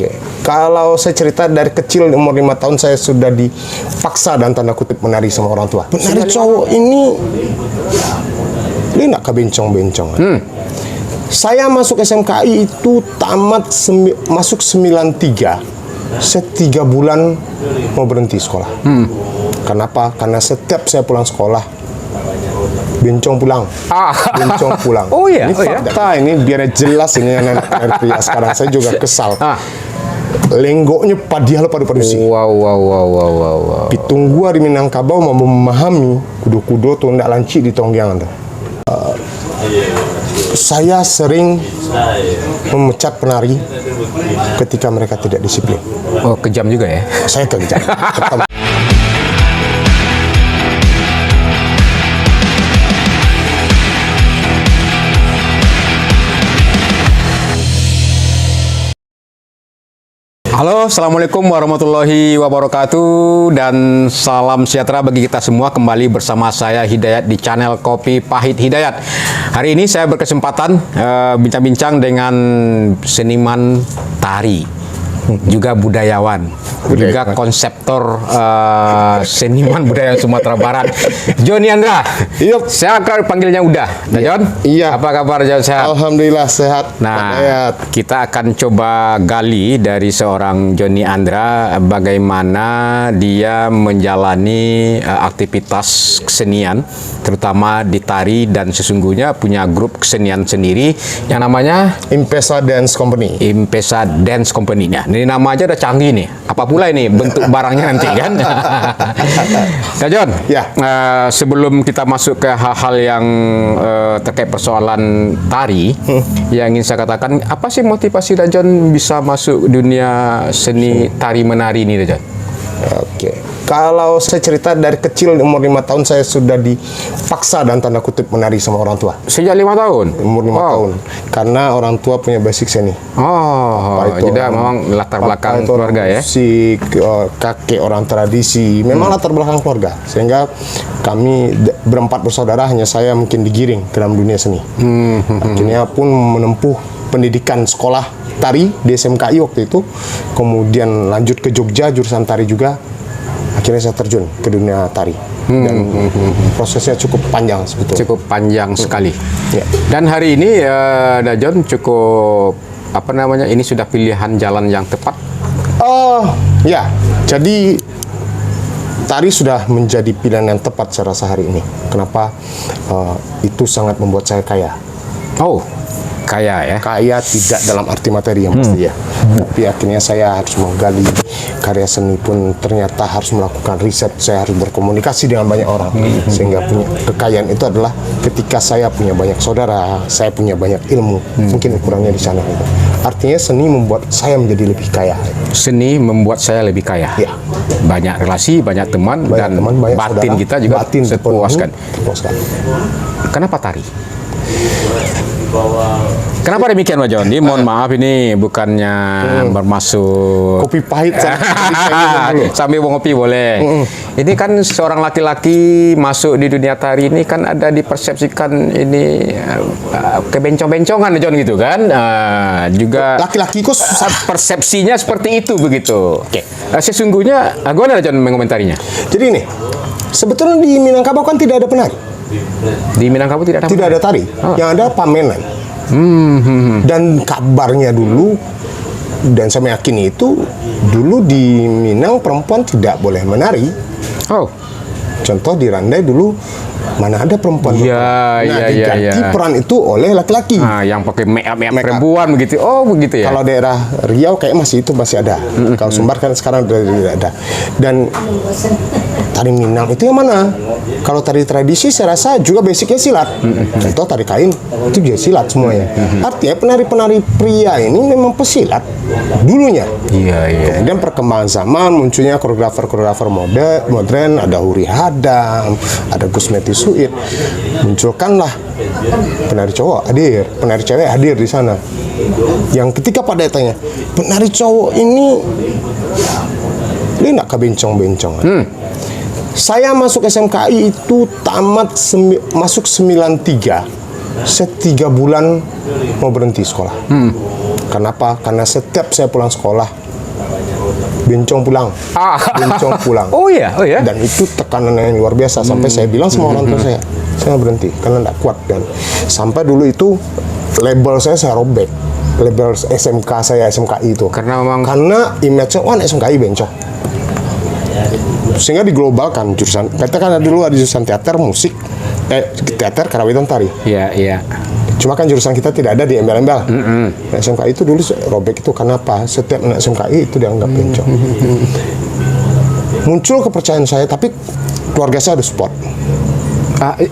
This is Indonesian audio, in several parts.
Oke, kalau saya cerita dari kecil umur 5 tahun saya sudah dipaksa dan tanda kutip menari sama orang tua. Penari cowok ini dia nggak kebencong-bencong. Saya masuk SMKI itu tamat masuk 93. Saya 3 bulan mau berhenti sekolah. Kenapa? Karena setiap saya pulang sekolah bencong pulang, bencong pulang. Oh iya, ini fakta ini biar jelas ini anak pria sekarang. Saya juga kesal. Lenggoknya padahal padu-padu sih. Wow. Pitung gua di Minangkabau mau memahami kudo-kudo tuh ndak lanci di tonggiang tuh. Saya sering memecat penari ketika mereka tidak disiplin. Oh, kejam juga ya? Saya kejam. Halo, Assalamualaikum warahmatullahi wabarakatuh, dan salam sejahtera bagi kita semua. Kembali bersama saya Hidayat di channel Kopi Pahit Hidayat. Hari ini saya berkesempatan bincang-bincang dengan seniman tari, juga budayawan, juga konseptor seniman budaya Sumatera Barat, Joni Andra. Yuk. Saya akan panggilnya Udah. Nah, Jon? Iya. Apa kabar, Jon? Sehat? Alhamdulillah sehat. Nah, kita akan coba gali dari seorang Joni Andra bagaimana dia menjalani aktivitas kesenian, terutama di tari, dan sesungguhnya punya grup kesenian sendiri yang namanya Impesa Dance Company. Impesa Dance Company. Nah, ini nama aja udah canggih nih. Apa pula ini bentuk barangnya nanti kan? Nah, Jon, Ya. Sebelum kita masuk ke hal-hal yang terkait persoalan tari, yang ingin saya katakan, apa sih motivasi Jon bisa masuk dunia seni tari menari ini, Jon? Oke, kalau saya cerita dari kecil umur 5 tahun saya sudah dipaksa dan tanda kutip menari sama orang tua. Sejak 5 tahun? Umur 5 tahun. Karena orang tua punya basic seni. Jadi memang latar belakang keluarga ya? Musik, kakek orang tradisi, memang latar belakang keluarga. Sehingga kami berempat bersaudara, hanya saya mungkin digiring ke dalam dunia seni. Akhirnya pun menempuh pendidikan sekolah tari di SMKI waktu itu, kemudian lanjut ke Jogja jurusan tari juga. Akhirnya saya terjun ke dunia tari dan prosesnya cukup panjang sebetulnya. Cukup panjang sekali. Ya. Dan hari ini Jon cukup ini sudah pilihan jalan yang tepat. Ya, jadi tari sudah menjadi pilihan yang tepat saya rasa hari ini. Kenapa? Itu sangat membuat saya kaya. Oh, kaya ya? Kaya tidak dalam arti materi yang pasti ya. Tapi akhirnya saya harus menggali karya seni pun ternyata harus melakukan riset. Saya harus berkomunikasi dengan banyak orang. Sehingga punya kekayaan itu adalah ketika saya punya banyak saudara, saya punya banyak ilmu. Mungkin ukurannya di sana. Artinya seni membuat saya menjadi lebih kaya. Seni membuat saya lebih kaya. Ya. Banyak relasi, banyak teman, dan banyak batin saudara, kita juga terpuaskan. Kenapa tari? Kenapa demikian, Pak Jon? Ini mohon maaf, ini bukannya bermaksud Kopi pahit sambil ngopi boleh. Ini kan seorang laki-laki masuk di dunia tari ini kan ada dipersepsikan ini kebencong-bencongan, Jon, gitu kan? Juga laki-laki kok persepsinya seperti itu begitu. Oke. Sesungguhnya, gimana Jon mengomentarinya? Jadi ini, sebetulnya di Minangkabau kan tidak ada penari. Di Minangkabau tidak ada tari. Yang ada pamenan. Dan kabarnya dulu, dan saya meyakini itu, dulu di Minang perempuan tidak boleh menari. Contoh di Randai dulu mana ada perempuan. Diganti peran itu oleh laki-laki. Yang pakai make up perempuan begitu. Oh, begitu ya. Kalau daerah Riau kayak masih ada. Kalau Sumbar kan sekarang sudah tidak ada. Dan tari Minang itu yang mana? Kalau tari tradisi saya rasa juga basicnya silat. Contoh tari kain itu juga silat semuanya. Artinya penari-penari pria ini memang pesilat dulunya. Kemudian perkembangan zaman munculnya koreografer modern, ada Huri Hadam, ada Gus Meti Suid. Munculkanlah penari cowok hadir, penari cewek hadir di sana. Yang ketika pada tanya, penari cowok ini dia nggak kebencong-bencong. Saya masuk SMKI itu tamat masuk 93. Saya 3 bulan mau berhenti sekolah. Kenapa? Karena setiap saya pulang sekolah, bencong pulang, bencong pulang. Oh iya. Dan itu tekanan yang luar biasa. Sampai saya bilang sama orang tua saya berhenti karena tidak kuat. Dan sampai dulu itu label saya robek. Label SMK saya SMKI itu. Karena image-nya, wah SMKI bencong. Sehingga diglobalkan jurusan. Katakan dulu ada jurusan teater, musik, teater, karawitan, tari. Iya. Cuma kan jurusan kita tidak ada di embel-embel. Nah, SMKI itu dulu robek itu karena apa? Setiap anak SMKI itu dianggap bencong. Muncul kepercayaan saya, tapi keluarga saya ada support.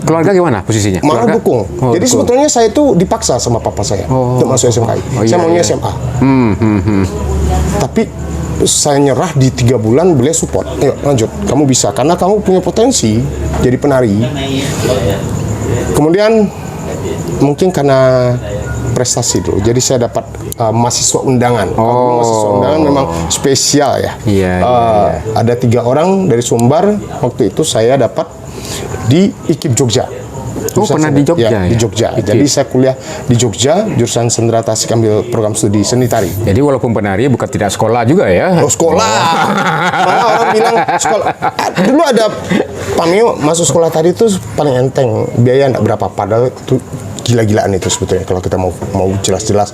Keluarga gimana posisinya? Malah dukung. Jadi dukung. sebetulnya saya itu dipaksa sama papa saya untuk masuk SMKI. Saya maunya SMA. Tapi saya nyerah di 3 bulan, beliau support. Ayo lanjut, kamu bisa. Karena kamu punya potensi jadi penari. Kemudian mungkin karena prestasi dulu. Jadi saya dapat mahasiswa undangan. Kalau mahasiswa undangan memang spesial ya. Ada 3 orang dari Sumbar. Waktu itu saya dapat di IKIP Jogja. Pernah di Jogja ya? Di Jogja. Jadi saya kuliah di Jogja, jurusan sendera tasik, ambil program studi seni tari. Jadi walaupun penari bukan tidak sekolah juga ya? Oh, sekolah. Malah orang bilang sekolah. Dulu ada Pamio masuk sekolah tari itu paling enteng, biaya enggak berapa, padahal itu gila-gilaan itu sebetulnya kalau kita mau jelas-jelas.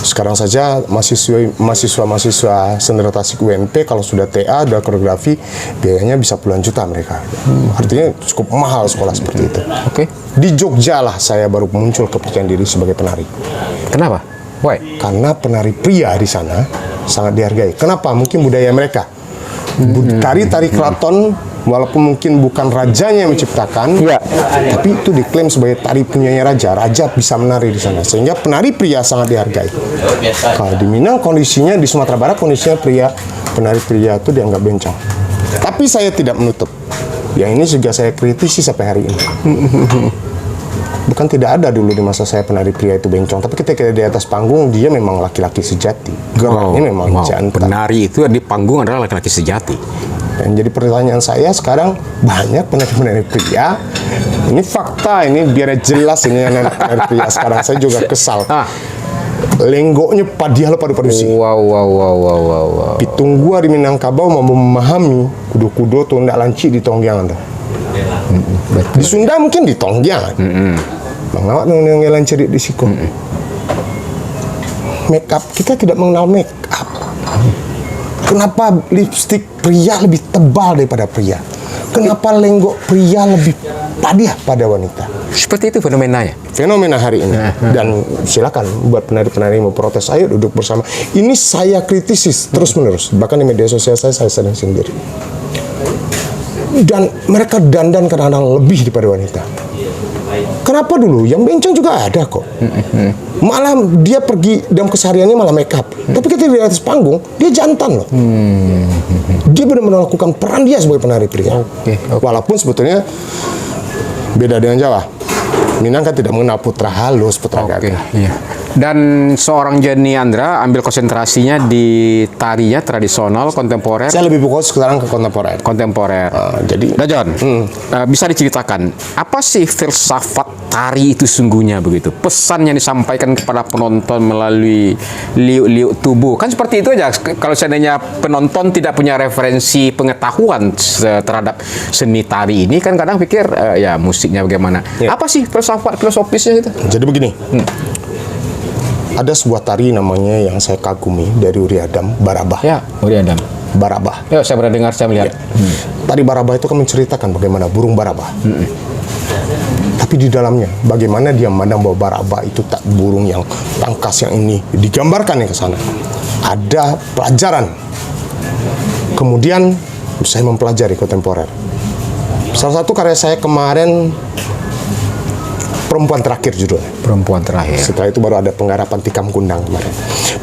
Sekarang saja mahasiswa sendera tasik UNP kalau sudah TA, udah koreografi, biayanya bisa puluhan juta mereka. Artinya cukup mahal sekolah seperti itu. Oke. Di Jogja lah saya baru muncul kepercayaan diri sebagai penari. Kenapa? Why? Karena penari pria di sana sangat dihargai. Kenapa? Mungkin budaya mereka. Tari-tari keraton, walaupun mungkin bukan rajanya yang menciptakan, tapi itu diklaim sebagai tari punyanya raja. Raja bisa menari di sana, sehingga penari pria sangat dihargai. Kalau di Minang kondisinya, di Sumatera Barat kondisinya penari pria itu dianggap bencong. Tapi saya tidak menutup. Yang ini juga saya kritisi sampai hari ini. Bukan tidak ada dulu di masa saya penari pria itu bencong, tapi ketika di atas panggung dia memang laki-laki sejati. Geraknya memang jantan. Penari itu di panggung adalah laki-laki sejati. Dan jadi pertanyaan saya sekarang, banyak penari-penari pria. Ini fakta, ini biar jelas ini penari pria sekarang. Saya juga kesal. Lenggoknya padiah lo padu-padu sih. Wow. Pitung gua di Minangkabau mau memahami kudo-kudo tuh ndak lanci di tonggiang tuh. Di Sunda mungkin di tonggiang. Bang Lawat ngelan cerit di siku. Make up, kita tidak mengenal make up. Kenapa lipstik pria lebih tebal daripada pria? Kenapa lenggok pria lebih padiah pada wanita? Seperti itu fenomenanya. Fenomena hari ini. Dan silakan buat penari-penari mau protes, ayo duduk bersama. Ini saya kritisi terus-menerus. Bahkan di media sosial saya sedang sendiri. Dan mereka dandan kadang-kadang lebih daripada wanita. Kenapa dulu? Yang bencong juga ada kok. Malah dia pergi dalam kesehariannya malah make up. Tapi ketika di atas panggung, dia jantan loh. Dia benar-benar melakukan peran dia sebagai penari pria. Walaupun sebetulnya beda dengan Jawa. Minang kan tidak mengenal putra halus, putra gagah. Dan seorang Jenny Andra ambil konsentrasinya di tarinya tradisional, kontemporer. Saya lebih fokus sekarang ke kontemporer. Jadi, John, bisa diceritakan apa sih filsafat tari itu sungguhnya begitu? Pesan yang disampaikan kepada penonton melalui liuk-liuk tubuh. Kan seperti itu aja. Kalau seandainya penonton tidak punya referensi pengetahuan terhadap seni tari ini, kan kadang pikir ya musiknya bagaimana. Apa sih filsafat filosofisnya itu? Jadi begini. Ada sebuah tari namanya yang saya kagumi dari Uri Adam, Barabah. Ya, Uri Adam. Barabah. Ya, saya pernah dengar, saya melihat. Tari Barabah itu kan menceritakan bagaimana burung Barabah. Tapi di dalamnya, bagaimana dia memandang bahwa Barabah itu tak burung yang tangkas yang ini. Digambarkan ke sana. Ada pelajaran. Kemudian saya mempelajari kontemporer. Salah satu karya saya kemarin, Perempuan Terakhir judulnya. Perempuan Terakhir. Setelah itu baru ada penggarapan Tikam Kundang kemarin.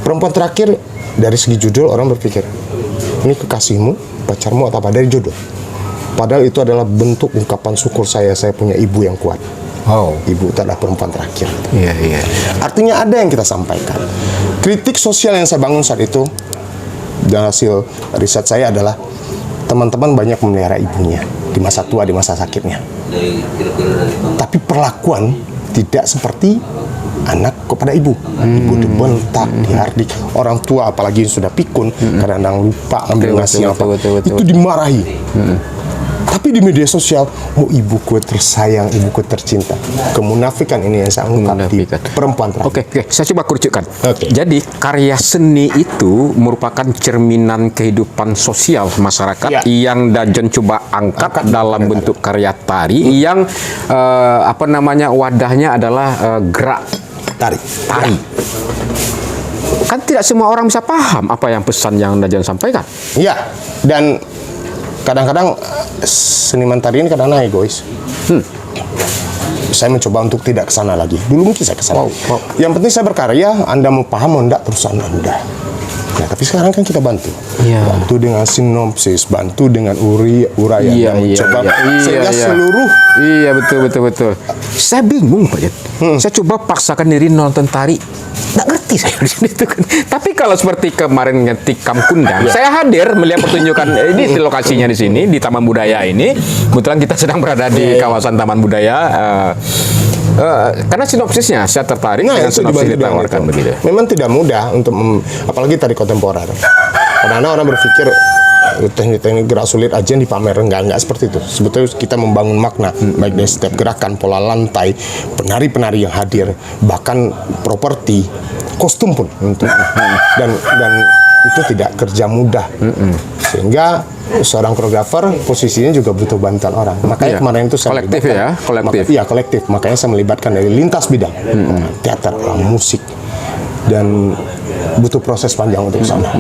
Perempuan Terakhir, dari segi judul orang berpikir, ini kekasihmu, pacarmu, atau apa, dari jodoh. Padahal itu adalah bentuk ungkapan syukur saya punya ibu yang kuat. Ibu itu adalah perempuan terakhir. Artinya ada yang kita sampaikan. Kritik sosial yang saya bangun saat itu, dan hasil riset saya adalah, teman-teman banyak memelihara ibunya di masa tua, di masa sakitnya. Tapi perlakuan tidak seperti anak kepada ibu. Ibu dibentak, dihardik. Orang tua apalagi yang sudah pikun, kadang-kadang lupa ambil nasi apa, itu dimarahi. Tapi di media sosial, oh ibuku tersayang, ibuku tercinta. Kemunafikan ini yang saya ungkap di perempuan terakhir. Oke, saya coba kerucutkan. Oke. Jadi karya seni itu merupakan cerminan kehidupan sosial masyarakat yang Dajon coba angkat dalam bentuk karya tari yang wadahnya adalah gerak Tari. Kan tidak semua orang bisa paham apa yang pesan yang Dajon sampaikan. Iya, dan kadang-kadang seniman tari ini kadang-kadang egois. Saya mencoba untuk tidak kesana lagi. Dulu mungkin saya kesana. Yang penting saya berkarya, Anda mau paham mau enggak terusan Anda. Nah, tapi sekarang kan kita bantu. Bantu dengan sinopsis, bantu dengan uraian, mencoba sehingga seluruh. Iya, betul. Saya bingung, Pak Jen. Saya coba paksakan diri nonton tari. Nggak ngerti saya di sini tuh kan. Tapi kalau seperti kemarin ngetik Kamkundang, saya hadir melihat pertunjukan ini di lokasinya di sini di Taman Budaya ini. Kebetulan kita sedang berada di kawasan Taman Budaya. Karena sinopsisnya saya tertarik dengan sinopsis ditawarkan begitu. Memang tidak mudah untuk apalagi tari kontemporer. Karena orang berpikir teknik-teknik gerak sulit aja yang dipamer, enggak seperti itu. Sebetulnya kita membangun makna baik dari setiap gerakan, pola lantai, penari-penari yang hadir, bahkan properti, kostum pun untuk dan itu tidak kerja mudah. Sehingga seorang koreografer posisinya juga butuh bantuan orang. Makanya kemarin itu saya kolektif. Makanya saya melibatkan dari lintas bidang, teater, musik, dan butuh proses panjang untuk sana.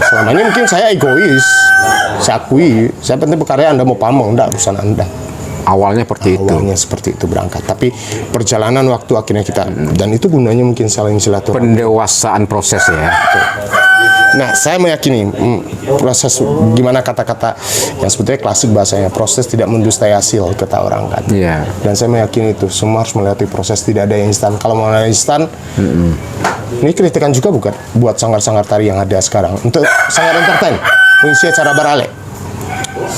Selama ini mungkin saya egois, saya akui. Saya penting berkarya, Anda mau paham, enggak urusan Anda. Awalnya seperti itu berangkat. Tapi perjalanan waktu akhirnya kita, dan itu gunanya mungkin saling silaturahmi. Pendewasaan proses ya. Nah, saya meyakini proses gimana kata-kata yang sebetulnya klasik bahasanya, proses tidak mendustai hasil, kata orang kan. Dan saya meyakini itu semua harus melewati proses, tidak ada yang instan. Kalau mau ada instan, ini kritikan juga bukan buat sanggar-sanggar tari yang ada sekarang. Untuk sanggar entertain, mengisi acara barale,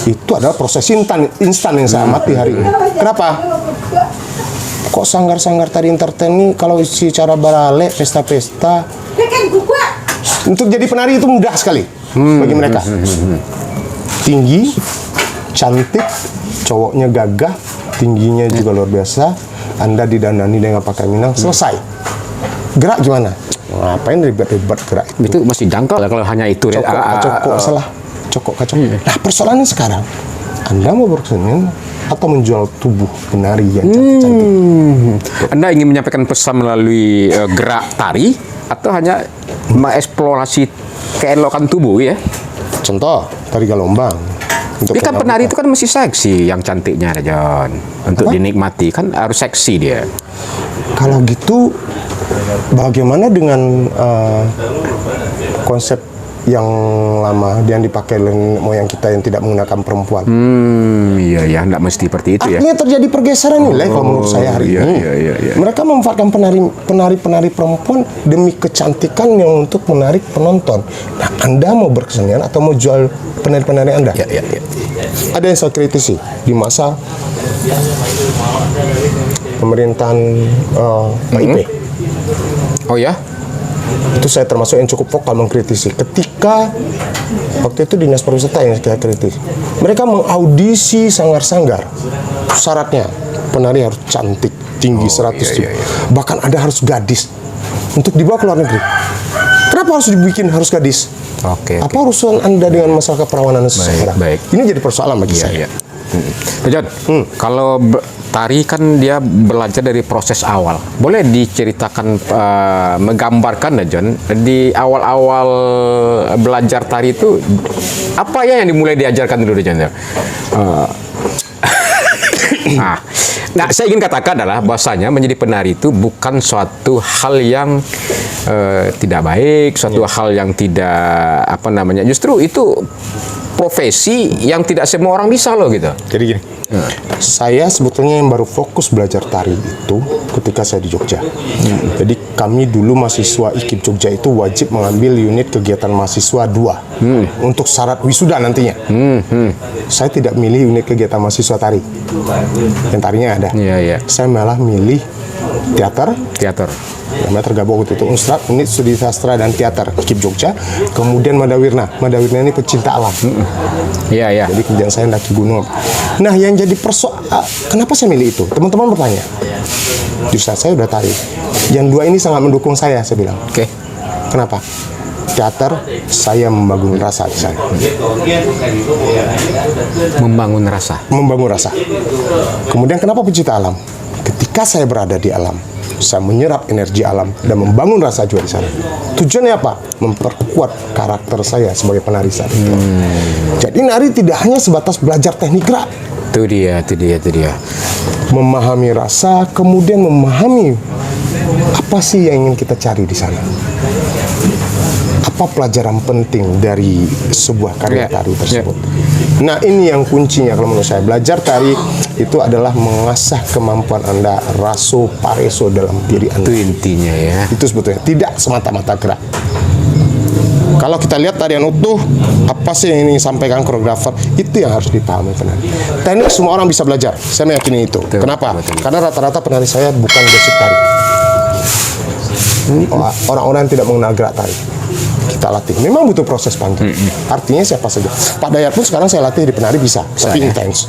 itu adalah proses instan yang saya amati hari ini. Kenapa? Kok sanggar-sanggar tari entertain ini kalau isi acara barale, pesta-pesta, untuk jadi penari itu mudah sekali bagi mereka. Tinggi, cantik, cowoknya gagah, tingginya juga luar biasa. Anda didandani dengan pakai minang, selesai. Gerak gimana? Ngapain ribet-ribet gerak itu? Itu masih dangkal kalau hanya itu. Cokok kacok. Nah, persoalannya sekarang, Anda mau berkesenian atau menjual tubuh penari yang cantik-cantik? Anda ingin menyampaikan pesan melalui gerak tari atau hanya mengeksplorasi keelokan tubuh ya? Contoh, tari galombang. Tapi kan penari itu kan masih seksi yang cantiknya, John. Untuk dinikmati kan harus seksi dia. Kalau gitu, bagaimana dengan konsep yang lama yang dipakai nenek moyang kita yang tidak menggunakan perempuan? Iya, enggak mesti seperti itu ya. Artinya terjadi pergeseran nilai kalau menurut saya hari ini. Mereka memanfaatkan penari perempuan demi kecantikan yang untuk menarik penonton. Nah, Anda mau berkesenian atau mau jual penari-penari Anda? Ada yang saya kritisi di masa pemerintahan Pak IP. Oh ya? Itu saya termasuk yang cukup vokal mengkritisi. Ketika waktu itu Dinas Pariwisata yang saya kritis, mereka mengaudisi sanggar-sanggar. Syaratnya penari harus cantik, tinggi 100, bahkan ada harus gadis untuk dibawa ke luar negeri. Kenapa harus dibikin harus gadis? Apa urusan Anda dengan masalah keperawanan seseorang? Ini jadi persoalan bagi saya. John, kalau tari kan dia belajar dari proses awal. Boleh diceritakan, menggambarkan, John, di awal-awal belajar tari itu apa ya yang dimulai diajarkan dulu, John? Nah, saya ingin katakan adalah bahwasanya menjadi penari itu bukan suatu hal yang tidak baik, suatu hal yang tidak justru itu profesi yang tidak semua orang bisa loh gitu. Jadi gini, saya sebetulnya yang baru fokus belajar tari itu ketika saya di Jogja. Jadi kami dulu mahasiswa IKIP Jogja itu wajib mengambil unit kegiatan mahasiswa 2 untuk syarat wisuda nantinya. Saya tidak milih unit kegiatan mahasiswa tari, yang tarinya ada. Saya malah milih teater, Teater. namanya tergabung waktu itu unit studi sastra dan teater KIP Jogja, kemudian Madawirna ini pecinta alam. Iya, iya. Jadi kemudian saya mendaki gunung. Nah, yang jadi kenapa saya milih itu? Teman-teman bertanya. Justru saya udah tari. Yang dua ini sangat mendukung saya bilang. Oke. Kenapa? Teater, saya membangun rasa di sana. Membangun rasa. Membangun rasa. Kemudian kenapa pecinta alam? Ketika saya berada di alam, saya menyerap energi alam dan membangun rasa juga di sana. Tujuannya apa? Memperkuat karakter saya sebagai penari saat itu. Jadi nari tidak hanya sebatas belajar teknik gerak. Itu dia. Memahami rasa, kemudian memahami apa sih yang ingin kita cari di sana. Apa pelajaran penting dari sebuah karya tari tersebut. Nah, ini yang kuncinya kalau menurut saya. Belajar tari itu adalah mengasah kemampuan Anda, raso, pareso dalam diri Anda. Itu intinya ya. Itu sebetulnya, tidak semata-mata gerak. Kalau kita lihat tarian utuh, apa sih yang ini sampaikan koreografer, itu yang harus dipahami penari. Teknik semua orang bisa belajar, saya meyakini itu. Betul, kenapa? betul. Karena rata-rata penari saya bukan basic tari. Orang-orang yang tidak mengenal gerak tari. Kita latih. Memang butuh proses panjang. Artinya siapa saja. Pak Dayat pun sekarang saya latih di penari bisa, tapi intens.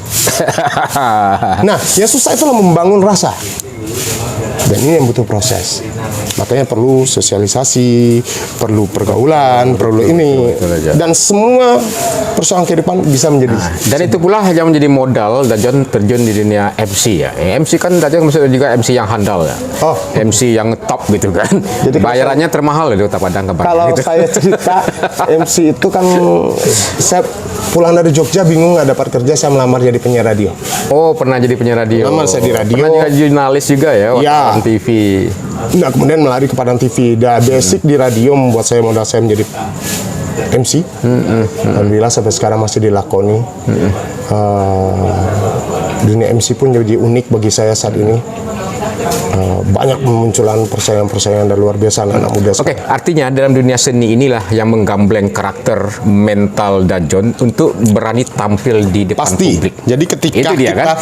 Nah, yang susah itulah membangun rasa. Dan ini yang butuh proses. Makanya perlu sosialisasi, perlu pergaulan, perlu ini. Dan semua persoalan kehidupan bisa menjadi. Dan itu pula yang menjadi modal Dajon terjun di dunia MC ya. MC kan Dajon maksudnya juga MC yang handal ya. Oh. MC yang top gitu kan. Jadi bayarannya termahal loh Kota Padang kabarnya Kalau gitu. saya cerita MC itu kan saya pulang dari Jogja bingung nggak dapat kerja, saya melamar jadi penyiar radio. Oh, pernah jadi penyiar radio. Melamar saya di radio. Pernah juga jurnalis juga ya, wartawan TV. Nah, kemudian melari ke Padang TV. Dan basic di radio membuat saya modal saya menjadi MC. Alhamdulillah sampai sekarang masih dilakoni. Dunia MC pun jadi unik bagi saya saat ini. Banyak memunculan persaingan-persaingan dari luar biasa anak-anak muda. Oke, artinya dalam dunia seni inilah yang menggambleng karakter mental Dajon untuk berani tampil di depan Pasti. publik. Jadi ketika Itu dia, kita kan?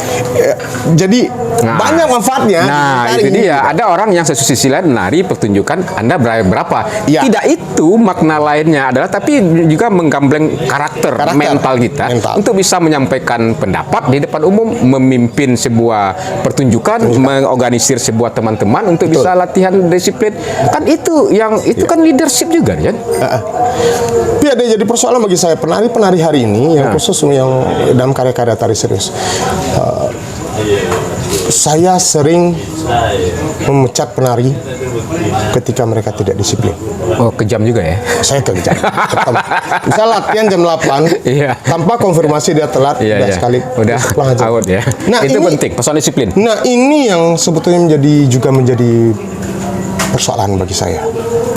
jadi banyak manfaatnya. Nah, itu dia. Ada orang yang satu sisi lain menari pertunjukan Anda berapa. Ya. Tidak itu makna lainnya adalah tapi juga menggambleng karakter mental kita untuk bisa menyampaikan pendapat di depan umum, memimpin sebuah pertunjukan, mengorganisir sebuah teman-teman untuk bisa latihan disiplin. Kan itu yang kan leadership juga kan? Tapi ada jadi persoalan bagi saya penari-penari hari ini yang khusus yang dalam karya-karya tari serius. Saya sering memecat penari ketika mereka tidak disiplin. Oh, kejam juga ya? Saya kejam. Bisa latihan jam 8 Iya. tanpa konfirmasi dia telat, udah sekali. Udah out ya. Nah, itu ini penting, persoalan disiplin. Nah, ini yang sebetulnya menjadi persoalan bagi saya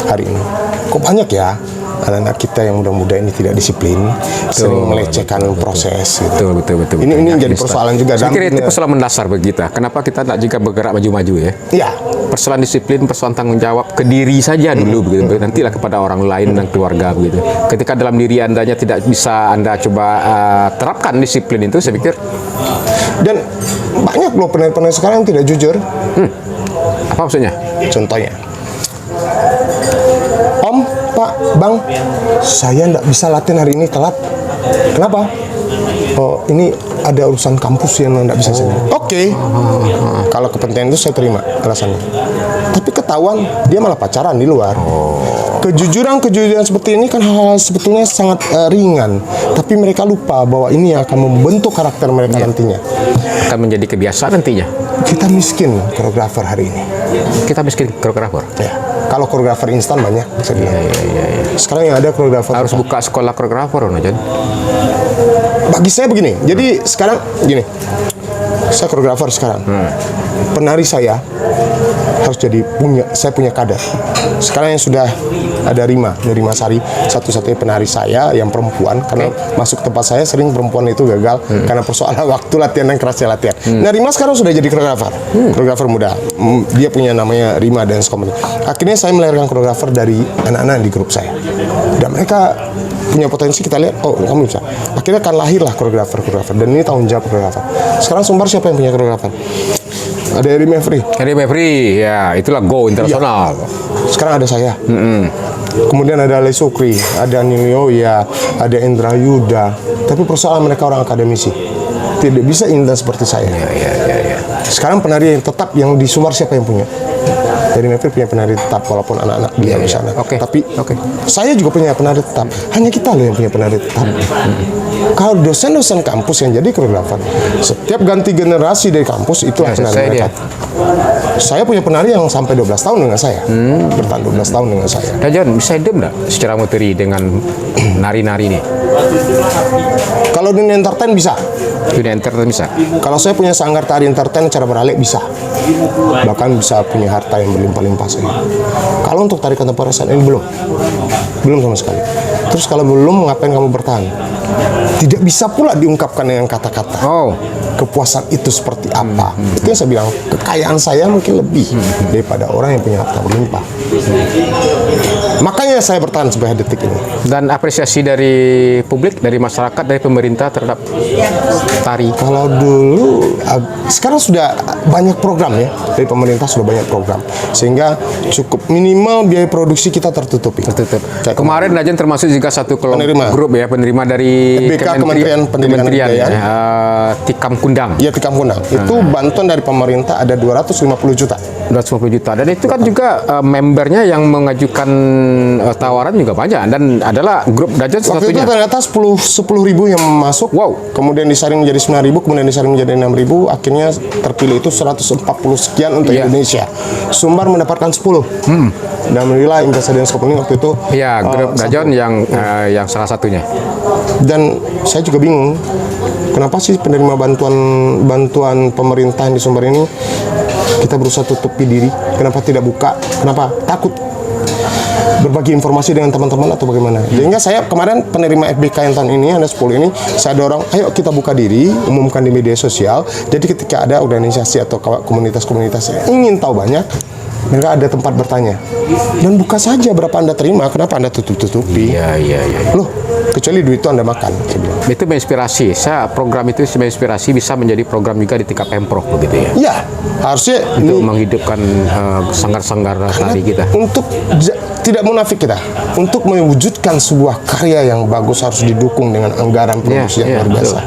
hari ini. Kok banyak ya anak-anak kita yang muda-muda ini tidak disiplin, sering melecehkan proses. Gitu. Betul. Ini jadi persoalan juga. Saya kira itu persoalan mendasar bagi kita. Kenapa kita tak juga bergerak maju-maju ya? Ya. Persoalan disiplin, persoalan tanggung jawab ke diri saja dulu begitu. Nantilah kepada orang lain dan keluarga begitu. Ketika dalam diri Andanya tidak bisa Anda coba terapkan disiplin itu, saya pikir. Dan banyak loh penari-penari sekarang yang tidak jujur. Apa maksudnya? Contohnya, Om, Pak, Bang, saya nggak bisa latihan hari ini, telat. Kenapa? Oh, ini ada urusan kampus yang nggak bisa saya. Oke. Kalau kepentingan itu saya terima alasannya. Tapi ketahuan dia malah pacaran di luar. Kejujuran seperti ini kan hal-hal sebetulnya sangat ringan. Tapi mereka lupa bahwa ini akan membentuk karakter mereka nantinya. Akan menjadi kebiasaan nantinya. Kita miskin koreografer hari ini. Kita miskin koreografer. Ya. Kalau koreografer instan banyak, saya bilang. Iya. Sekarang yang ada koreografer Harus buka sekolah koreografer, Jon. Bagi saya begini. Jadi sekarang gini. Saya koreografer sekarang. Penari saya harus saya punya kader. Sekarang yang sudah ada Rima Sari, satu-satunya penari saya yang perempuan, karena masuk tempat saya sering perempuan itu gagal karena persoalan waktu latihan dan kerasnya latihan. Nah, Rima sekarang sudah jadi koreografer muda. Dia punya namanya Rima Dance Company. Akhirnya saya melahirkan koreografer dari anak-anak di grup saya. Dan mereka punya potensi, kita lihat, oh kamu bisa. Akhirnya akan lahirlah koreografer. Dan ini tanggung jawab koreografer. Sekarang Sumbar siapa yang punya koreografer? Ada Eri Mevri. Eri Mevri, ya itulah go internasional. Sekarang ada saya. Kemudian ada Ale Sukri, ada Nilio, ya, ada Indra Yuda. Tapi persoalan mereka orang akademisi. Tidak bisa intens seperti saya. Sekarang penari yang tetap yang di Sumbar siapa yang punya? Eri Mevri punya penari tetap walaupun anak-anak dia di sana. Tapi saya juga punya penari tetap. Hanya kita loh yang punya penari tetap. Kalau dosen-dosen kampus yang jadi koreografer, setiap ganti generasi dari kampus itu penari mereka. Saya punya penari yang sampai 12 tahun dengan saya. Bertahan 12 tahun dengan saya. John, bisa idem nggak secara materi dengan nari-nari ini? Kalau dunia entertain bisa. Dunia entertain bisa. Kalau saya punya sanggar tari entertain cara beralek bisa. Bahkan bisa punya harta yang berlimpah-limpah saya. Kalau untuk tari kontemporer saat ini belum sama sekali. Terus kalau belum, ngapain kamu bertahan? Tidak bisa pula diungkapkan dengan kata-kata. Kepuasan itu seperti apa? Itu yang saya bilang, kekayaan saya mungkin lebih daripada orang yang punya harta berlimpah. Makanya saya bertahan sampai detik ini. Dan apresiasi dari publik, dari masyarakat, dari pemerintah terhadap tari. Kalau dulu, sekarang sudah banyak program ya, dari pemerintah sudah banyak program, sehingga cukup minimal biaya produksi kita tertutupi. Kemarin Dajen termasuk juga satu grup ya, penerima dari FBK, Kementerian Pendidikan dan Kebudayaan, Tikam Kundang. Iya, Tikam Kundang. Itu bantuan dari pemerintah ada 250 juta. 250 juta. Dan itu kan juga membernya yang mengajukan tawaran juga banyak, dan adalah grup Dajen satu-satunya. Waktu itu ternyata 10 ribu yang masuk. Kemudian disaring menjadi 9 ribu, kemudian disaring menjadi 6 ribu, akhirnya terpilih itu 140 sekian untuk Indonesia. Sumbar mendapatkan 10. Dan alhamdulillah Investasi Skopling waktu itu grup Dajen yang salah satunya. Dan saya juga bingung, kenapa sih penerima bantuan pemerintah di Sumbar ini kita berusaha tutupi diri? Kenapa tidak buka? Kenapa takut berbagi informasi dengan teman-teman atau bagaimana? Sehingga saya kemarin penerima FBK yang tahun ini ada 10 ini, saya dorong, ayo kita buka diri, umumkan di media sosial. Jadi ketika ada organisasi atau komunitas-komunitas yang ingin tahu banyak, mereka ada tempat bertanya. Dan buka saja berapa Anda terima, kenapa Anda tutup-tutupi? Loh, kecuali duit itu Anda makan. Itu menginspirasi. Program itu menginspirasi bisa menjadi program juga di tingkat Pemprov begitu ya? Iya, harusnya untuk menghidupkan sanggar-sanggar tari kita. Untuk tidak munafik kita, untuk mewujudkan sebuah karya yang bagus harus didukung dengan anggaran produksi yang luar biasa.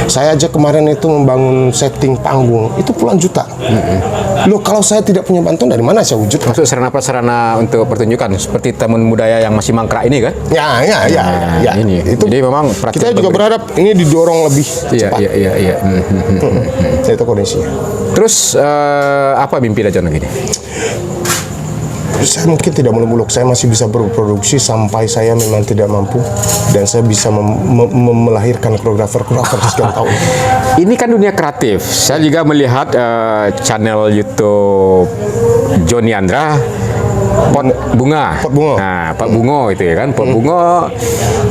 Saya aja kemarin itu membangun setting panggung, itu puluhan juta. Loh, kalau saya tidak punya bantuan, dari mana saya wujudkan? Maksud sarana untuk pertunjukan seperti taman budaya yang masih mangkrak ini kan? Ya. Ini. Itu jadi memang kita juga berharap ini didorong lebih cepat. Iya. Itu kondisinya. Terus apa mimpi Dajen lagi nih? Saya mungkin tidak muluk-muluk, saya masih bisa berproduksi sampai saya memang tidak mampu, dan saya bisa melahirkan koreografer sekian tahun. Ini kan dunia kreatif. Saya juga melihat channel YouTube Joni Andra, Pot Bunga. Nah, Pot Bungo itu ya kan, Pot Bungo.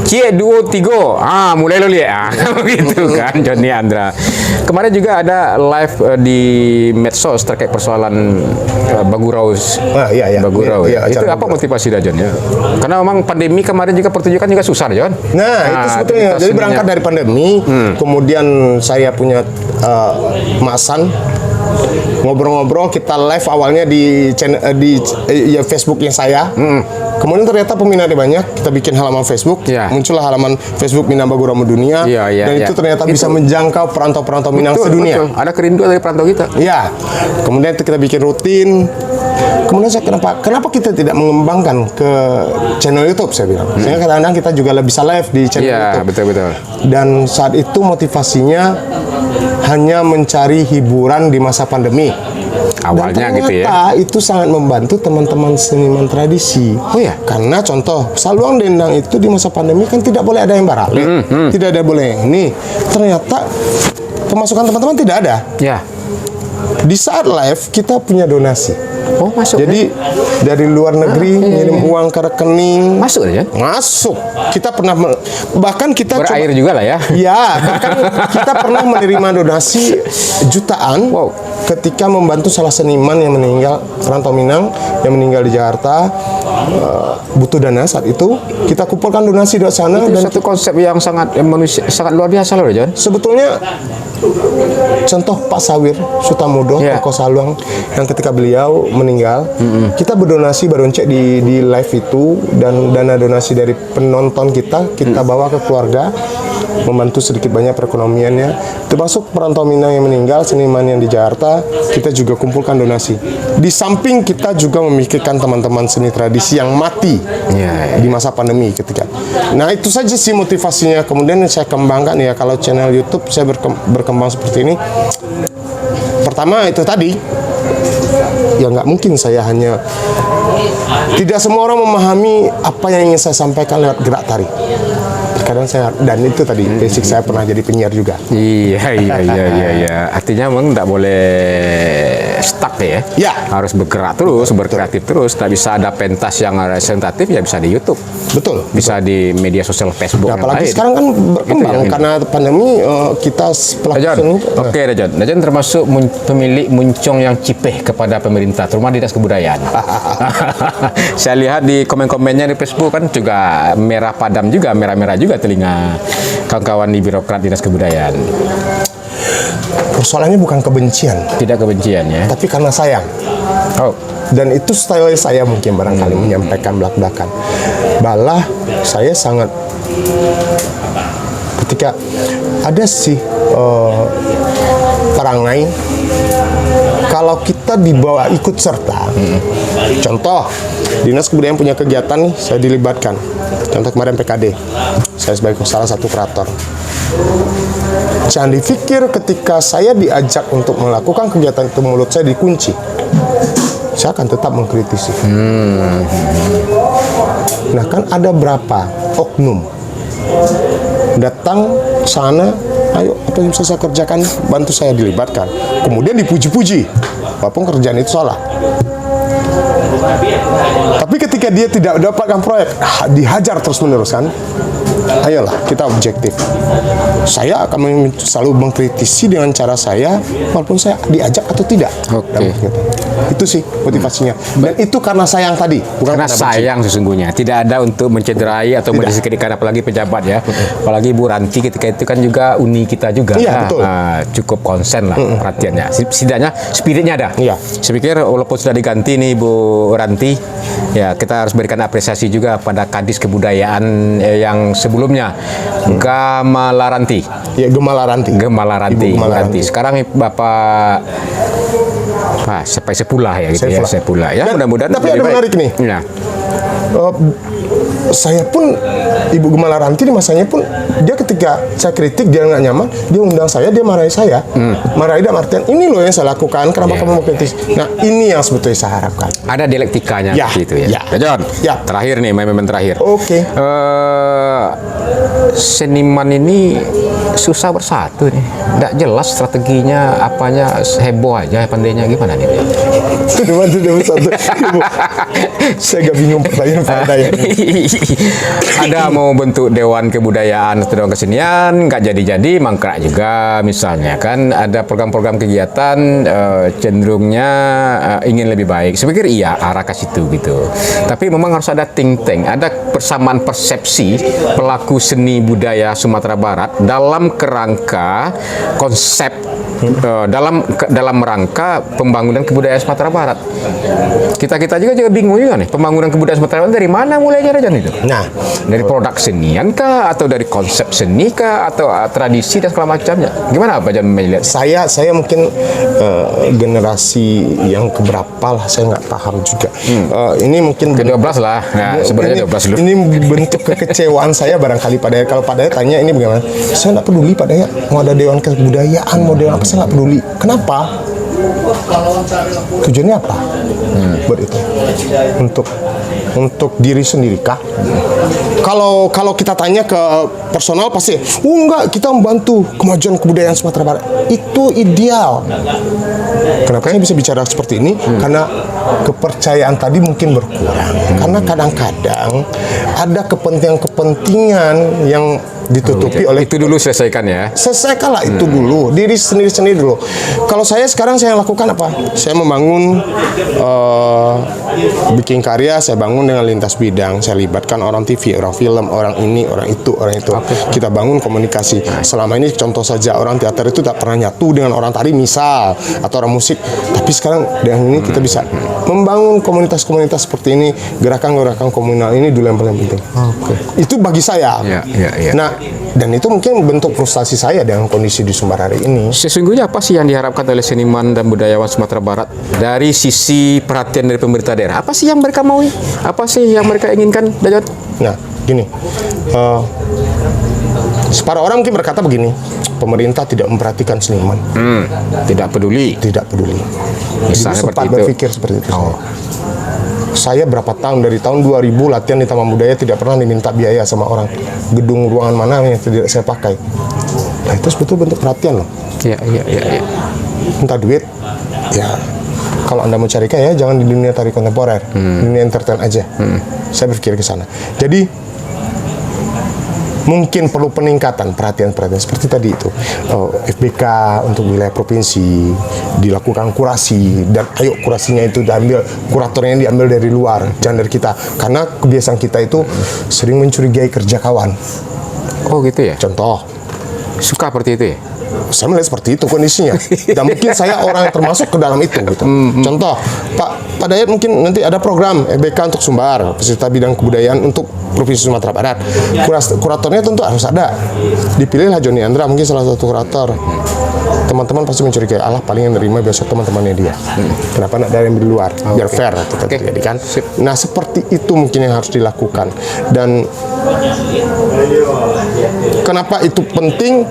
Cie 2 3. Mulai lo lihat. Begitu kan Joni Andra. Kemarin juga ada live di medsos terkait persoalan Bagurau. Bagurau. Itu apa motivasi Dajen ya? Karena memang pandemi kemarin juga pertunjukan juga susah, Jon. Itu sebetulnya. Jadi berangkat dari pandemi, kemudian saya punya masan ngobrol-ngobrol, kita live awalnya di channel di Facebooknya saya. Kemudian ternyata peminatnya banyak, kita bikin halaman Facebook, muncullah halaman Facebook Minang Bagurau Mendunia, dan itu ternyata bisa menjangkau perantau-perantau Minang sedunia. Ada kerinduan dari perantau kita. Iya. Kemudian itu kita bikin rutin. Kemudian saya kenapa kita tidak mengembangkan ke channel YouTube, saya bilang. Sehingga kadang-kadang kita juga bisa live di channel YouTube. Betul. Dan saat itu motivasinya hanya mencari hiburan di masa pandemi. Awalnya gitu ya. Ternyata itu sangat membantu teman-teman seniman tradisi. Karena contoh, saluang dendang itu di masa pandemi kan tidak boleh ada yang barale, tidak ada boleh yang ini. Ternyata pemasukan teman-teman tidak ada. Di saat live kita punya donasi. Masuk. Jadi dari luar negeri ngirim uang ke rekening. Masuk ya? Masuk. Kita pernah bahkan kita berair juga lah ya. Bahkan kita pernah menerima donasi jutaan ketika membantu salah seniman yang meninggal, perantau Minang yang meninggal di Jakarta, butuh dana saat itu. Kita kumpulkan donasi di sana, itu dan satu konsep yang sangat luar biasa loh, Jon. Sebetulnya contoh Pak Sawir Sutamodo, tokoh Saluang, yang ketika beliau meninggal, kita berdonasi baru cek di live itu, dan dana donasi dari penonton kita bawa ke keluarga, membantu sedikit banyak perekonomiannya, termasuk perantau Minang yang meninggal, seniman yang di Jakarta, kita juga kumpulkan donasi. Di samping kita juga memikirkan teman-teman seni tradisi yang mati di masa pandemi ketika. Nah itu saja sih motivasinya. Kemudian saya kembangkan ya, kalau channel YouTube saya berkembang seperti ini. Pertama itu tadi, ya nggak mungkin saya hanya, tidak semua orang memahami apa yang ingin saya sampaikan lewat gerak tari. Kadang saya, dan itu tadi basic saya pernah jadi penyiar juga. Iya. Artinya memang nggak boleh stuck ya. Ya. Harus bergerak terus, berkreatif terus. Tak bisa ada pentas yang representatif, ya bisa di YouTube. Betul. Bisa di media sosial Facebook. Nah, apalagi lain. sekarang kan berkembang Gitu, karena pandemi, kita pelaku seni. Oke, Rajon termasuk pemilik muncung yang cipeh kepada pemerintah, terutama dinas kebudayaan. Saya lihat di komen-komennya di Facebook kan juga merah padam juga, merah-merah juga telinga kawan-kawan di birokrat dinas kebudayaan. Persoalannya bukan kebencian, Tidak kebencian ya. tapi karena sayang. Oh, Dan itu style saya mungkin barangkali menyampaikan belak-belakan. Malah saya sangat, ketika ada sih perangai, kalau kita dibawa ikut serta, contoh dinas kebudayaan punya kegiatan nih, saya dilibatkan. Contoh kemarin PKD, saya sebagai salah satu kurator. Jangan dipikir ketika saya diajak untuk melakukan kegiatan itu mulut saya dikunci. Saya akan tetap mengkritisi. Nah kan ada berapa oknum datang sana, ayo apa yang bisa saya kerjakan, bantu saya, dilibatkan, kemudian dipuji-puji walaupun kerjaan itu salah. Tapi ketika dia tidak mendapatkan proyek, dihajar terus-menerus kan. Ayolah kita objektif. Saya akan selalu mengkritisi dengan cara saya, walaupun saya diajak atau tidak. Oke. Itu sih motivasinya. Dan itu karena sayang tadi, bukan karena sayang sesungguhnya. Tidak ada untuk mencederai atau mendiskreditkan, apalagi pejabat ya. Apalagi Bu Ranti ketika itu kan juga uni kita juga. Iya, betul. Cukup konsen lah perhatiannya. Setidaknya spiritnya ada. Iya. Saya pikir walaupun sudah diganti nih Bu Ranti, ya kita harus berikan apresiasi juga pada Kadis Kebudayaan yang sebelumnya, Gamalaranti. Ya, Gemalaranti. Gemalaranti. Ibu Gemalaranti. Sekarang Bapak sampai Sepula ya gitu ya, Sepula ya. Dan, Mudah-mudahan tapi ada lebih baik. menarik nih. Ya. Saya pun, Ibu Gemalaranti di masanya pun, dia ketika saya kritik dia nggak nyaman, dia undang saya, dia marahi saya. Marahi dalam artian, ini loh yang saya lakukan, kenapa kamu mau kritis? Nah ini yang sebetulnya saya harapkan. Ada dialektikanya Ya, gitu ya. ya. John, Ya. terakhir nih, momen terakhir. Oke. Seniman ini susah bersatu nih. Nggak jelas strateginya, apanya, heboh aja pandainya, gimana nih? Ibu, saya agak bingung pertanyaan pada ya. Ada mau bentuk Dewan Kebudayaan atau Dewan Kesenian, nggak jadi-jadi, mangkrak juga misalnya kan. Ada program-program kegiatan cenderungnya ingin lebih baik. Saya pikir iya, arah ke situ gitu. Tapi memang harus ada think tank, ada persamaan persepsi pelaku seni budaya Sumatera Barat dalam kerangka konsep dalam rangka pembangunan kebudayaan Sumatera Barat. Kita juga bingung juga nih, pembangunan kebudayaan Sumatera Barat dari mana mulainya, Rajan itu? Nah, Dari produk senian kah, atau dari konsep seni kah, atau tradisi dan segala macamnya? Gimana Pak Jan melihat? saya mungkin generasi yang keberapa lah, saya nggak paham juga. Ini mungkin Ke-12 lah. Nah, sebenarnya 12 dulu. Ini bentuk kekecewaan saya barangkali pada kalau pada tanya ini bagaimana? Saya nggak peduli pada mau ada Dewan Kebudayaan, mau Dewan apa, saya nggak peduli. Kenapa? Tujuannya apa? Buat itu. Untuk diri sendiri kah? Kalau kita tanya ke personal pasti, enggak, kita membantu kemajuan kebudayaan Sumatera Barat. Itu ideal. Kenapa saya bisa bicara seperti ini? Karena kepercayaan tadi mungkin berkurang. Karena kadang-kadang ada kepentingan-kepentingan yang ditutupi oleh itu dulu selesaikan ya. selesaikanlah itu dulu, diri sendiri dulu. Kalau saya sekarang saya lakukan apa? Saya membangun bikin karya, saya bangun dengan lintas bidang. Saya libatkan orang TV, orang film, orang ini, orang itu, orang itu. Kita bangun komunikasi. Selama ini contoh saja orang teater itu tak pernah nyatu dengan orang tari misal atau orang musik. Tapi sekarang dengan ini kita bisa membangun komunitas-komunitas seperti ini, gerakan-gerakan komunal ini dulu yang paling penting. Itu bagi saya. Ya. Nah, dan itu mungkin bentuk frustasi saya dengan kondisi di Sumbar hari ini. Sesungguhnya apa sih yang diharapkan oleh seniman dan budayawan Sumatera Barat dari sisi perhatian dari pemerintah daerah? Apa sih yang mereka mau? Apa sih yang mereka inginkan, Dajat? Nah, gini, separuh orang mungkin berkata begini, pemerintah tidak memperhatikan seniman. Tidak peduli. Tidak peduli. Misalnya Dulu sempat seperti itu. berpikir seperti itu. Saya berapa tahun, dari tahun 2000 latihan di Taman Budaya tidak pernah diminta biaya sama orang. Gedung ruangan mana yang tidak saya pakai. Nah, itu sebetulnya bentuk perhatian loh. Iya. Minta duit, ya kalau Anda mau cari kaya jangan di dunia tari kontemporer, dunia entertain aja. Saya berpikir ke sana. Jadi mungkin perlu peningkatan perhatian seperti tadi itu. FBK untuk wilayah provinsi dilakukan kurasi, dan ayo kurasinya itu diambil, kuratornya diambil dari luar, jangan dari kita, karena kebiasaan kita itu sering mencurigai kerja kawan. Oh gitu ya. Contoh, Suka seperti itu ya. saya melihat seperti itu kondisinya, dan mungkin saya orang yang termasuk ke dalam itu gitu. Contoh, Pak Dayat mungkin nanti ada program EBK untuk Sumbar, peserta bidang kebudayaan untuk Provinsi Sumatera Barat. Kuratornya tentu harus ada. Dipilihlah Joni Andra, mungkin salah satu kurator. Teman-teman pasti mencurigai, Allah paling yang nerima biasa teman-temannya dia. Kenapa nak dari luar? Biar fair kita terjadi kan. Nah, seperti itu mungkin yang harus dilakukan. Dan kenapa itu penting?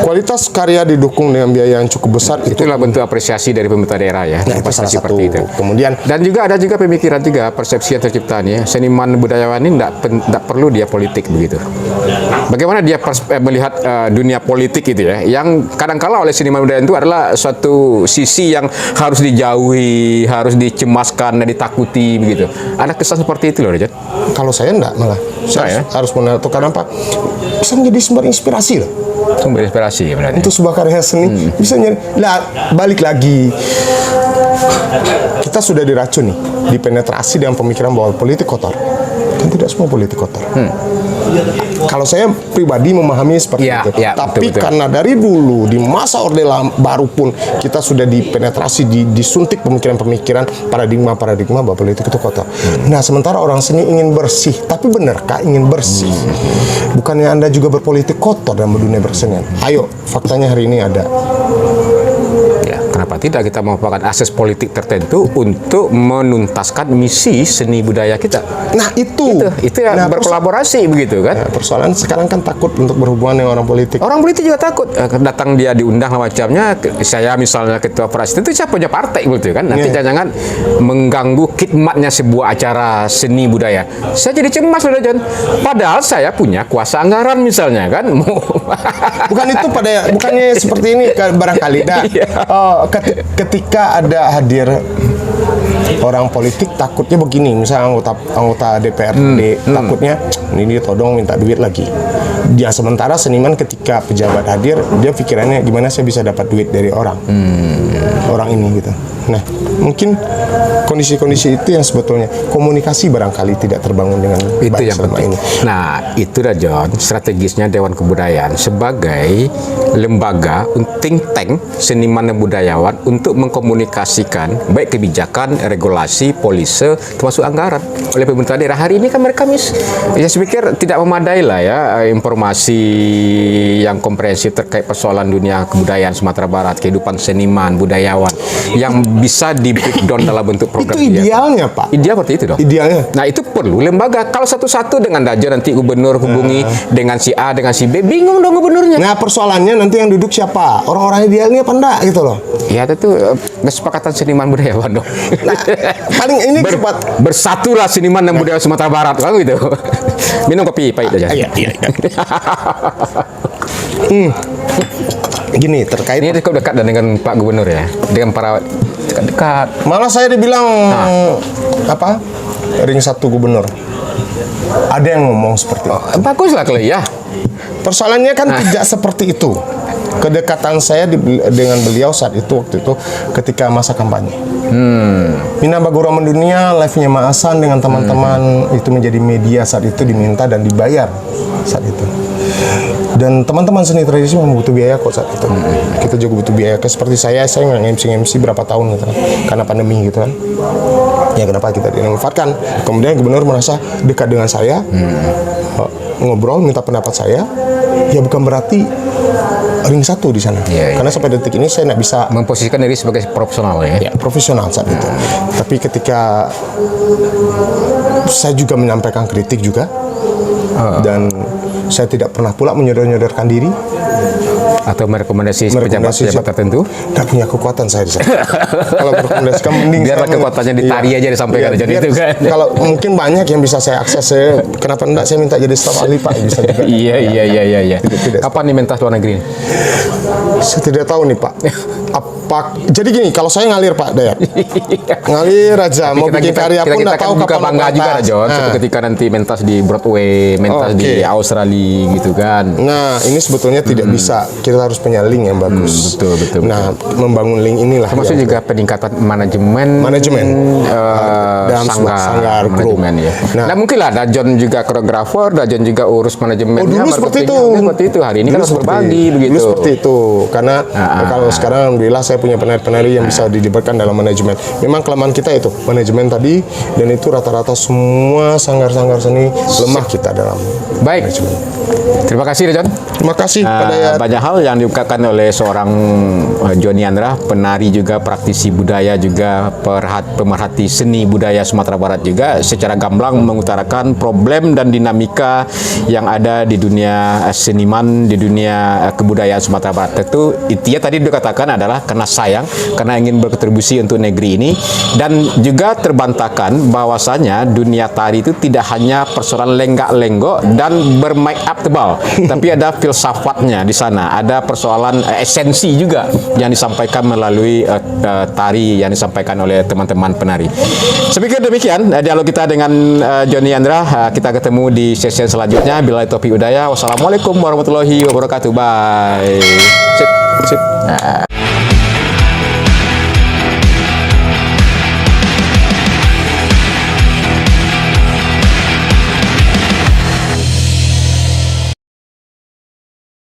Kualitas karya didukung dengan biaya yang cukup besar, Itulah bentuk apresiasi dari pemerintah daerah ya. Nah, itu salah satu. Kemudian Dan juga ada juga pemikiran juga, persepsi yang tercipta nih ya, seniman budayawan ini tidak perlu dia politik begitu. Bagaimana dia melihat dunia politik itu ya, yang kadangkala oleh seniman budayawan itu adalah suatu sisi yang harus dijauhi, harus dicemaskan dan ditakuti begitu. Ada kesan seperti itu loh, Rejat. kalau saya enggak, malah saya harus menentukan apa, bisa menjadi sumber inspirasi loh. Sumber inspirasi berarti. Untuk sebuah karya seni bisa nyari. Lah, balik lagi, kita sudah diracun nih, dipenetrasi dengan pemikiran bahwa politik kotor. Kan tidak semua politik kotor. Kalau saya pribadi memahami seperti itu. Tapi betul. karena dari dulu di masa Orde Baru pun kita sudah dipenetrasi, disuntik pemikiran-pemikiran, paradigma bahwa politik itu kotor. Nah, sementara orang seni ingin bersih. Tapi benarkah ingin bersih? Bukannya Anda juga berpolitik kotor dalam dunia bersenian? Ayo, faktanya hari ini ada. Ya, kenapa tidak kita merupakan akses politik tertentu untuk menuntaskan misi seni budaya kita? Nah, itu yang berkolaborasi begitu kan? Ya, persoalan sekarang kan takut untuk berhubungan dengan orang politik. Orang politik juga takut datang dia diundang macamnya. Saya misalnya ketua praksi itu saya punya partai gitu kan. Nanti jangan mengganggu khidmatnya sebuah acara seni budaya. Saya jadi cemas loh John. Padahal saya punya kuasa anggaran misalnya kan. Bukannya seperti ini barangkali. Nah, ketika ada hadir orang politik, takutnya begini, misalnya anggota DPRD takutnya ini dia todong minta duit lagi. Dia sementara seniman ketika pejabat hadir, dia pikirannya gimana saya bisa dapat duit dari orang ini gitu. Nah, mungkin kondisi-kondisi itu yang sebetulnya komunikasi barangkali tidak terbangun dengan itu baik yang selama penting. ini. Nah, itu dah John, strategisnya Dewan Kebudayaan sebagai lembaga think tank seniman dan budayawan untuk mengkomunikasikan baik kebijakan, regulasi, polisi, termasuk anggaran oleh pemerintah daerah. Hari ini kan mereka saya pikir tidak memadai lah ya informasi yang komprehensif terkait persoalan dunia kebudayaan Sumatera Barat, kehidupan seniman, budayawan yang bisa di breakdown dalam bentuk program. Itu idealnya, Pak. Ideal seperti itu dong. Idealnya. Nah, itu perlu lembaga. Kalau satu-satu dengan Daja nanti gubernur hubungi dengan si A dengan si B, bingung dong gubernurnya. Nah, persoalannya nanti yang duduk siapa? Orang-orang idealnya apa enggak gitu loh. Ya, itu kesepakatan seniman budayawan dong. Nah, paling ini bersatulah seniman dan budaya Sumatera Barat kan gitu. Minum kopi pahit aja. Iya. Gini, terkait Ini cukup dekat dengan Pak Gubernur ya, dengan para dekat. malah saya dibilang ring 1 gubernur. Ada yang ngomong seperti itu. Baguslah kalau ya. Persoalannya kan tidak seperti itu. Kedekatan saya dengan beliau saat itu waktu itu ketika masa kampanye. Mina Bagura Mendunia live-nya Maasan dengan teman-teman itu menjadi media saat itu, diminta dan dibayar saat itu. Dan teman-teman seni tradisi memang butuh biaya kok saat itu. Kita juga butuh biaya. Seperti saya nggak MC berapa tahun gitu kan, karena pandemi gitu kan. Ya kenapa kita dimanfaatkan? Kemudian gubernur merasa dekat dengan saya, ngobrol minta pendapat saya. Ya bukan berarti ring satu di sana. Karena sampai detik ini saya nggak bisa Memposisikan diri sebagai profesional ya. ya, profesional saat itu. Tapi ketika saya juga menyampaikan kritik juga, dan saya tidak pernah pula menyodor-nyodorkan diri, Atau merekomendasi pejabat-pejabat tertentu. nggak punya kekuatan saya di sana. Kalau merekomendasikan mending Biarlah saya kekuatannya ditarik aja disampaikan aja biar- itu kan. Kalau mungkin banyak yang bisa saya akses, kenapa enggak saya minta jadi staf ahli Pak, bisa juga. Iya. Tidak. Kapan nih mentas luar negeri? Saya tidak tahu nih Pak. Jadi gini, kalau saya ngalir Pak Dayat, ngalir aja, mau bikin karya pun nggak tahu juga kapan bangga mau juga pentas. John. Nah. Ketika nanti mentas di Broadway, mentas di Oke. Australia gitu kan. Nah, ini sebetulnya tidak bisa. Kita harus punya link yang bagus. Betul. Nah, membangun link inilah. Termasuk yang- juga peningkatan manajemen dalam sebuah sanggar grup. manajemen ya. Nah, mungkin lah Dajon juga koreografer, Dajon juga urus manajemennya. Dulu seperti itu. marketingnya. Seperti itu. Hari ini kan harus berbagi begitu. Dulu seperti itu. Karena kalau sekarang alhamdulillah saya punya penari-penari yang bisa dilibatkan dalam manajemen. Memang kelemahan kita itu manajemen tadi, dan itu rata-rata semua sanggar-sanggar seni lemah kita dalam Baik. manajemen. Terima kasih Dajon. Terima kasih Pak Dayat. Banyak hal yang diungkapkan oleh seorang Joni Andra, penari juga, praktisi budaya juga, pemerhati seni budaya Sumatera Barat juga, secara gamblang mengutarakan problem dan dinamika yang ada di dunia seniman, di dunia kebudayaan Sumatera Barat. Tentu intinya tadi dikatakan adalah karena sayang, karena ingin berkontribusi untuk negeri ini, dan juga terbantahkan bahwasanya dunia tari itu tidak hanya persoalan lenggak-lenggok dan bermake up tebal, tapi ada filsafatnya di sana, ada persoalan esensi juga yang disampaikan melalui tari yang disampaikan oleh teman-teman penari. Sedikit demikian dialog kita dengan Joni Andra. Kita ketemu di sesi selanjutnya. Bila Taufiq Hidayat. Wassalamualaikum warahmatullahi wabarakatuh. Bye. Sip.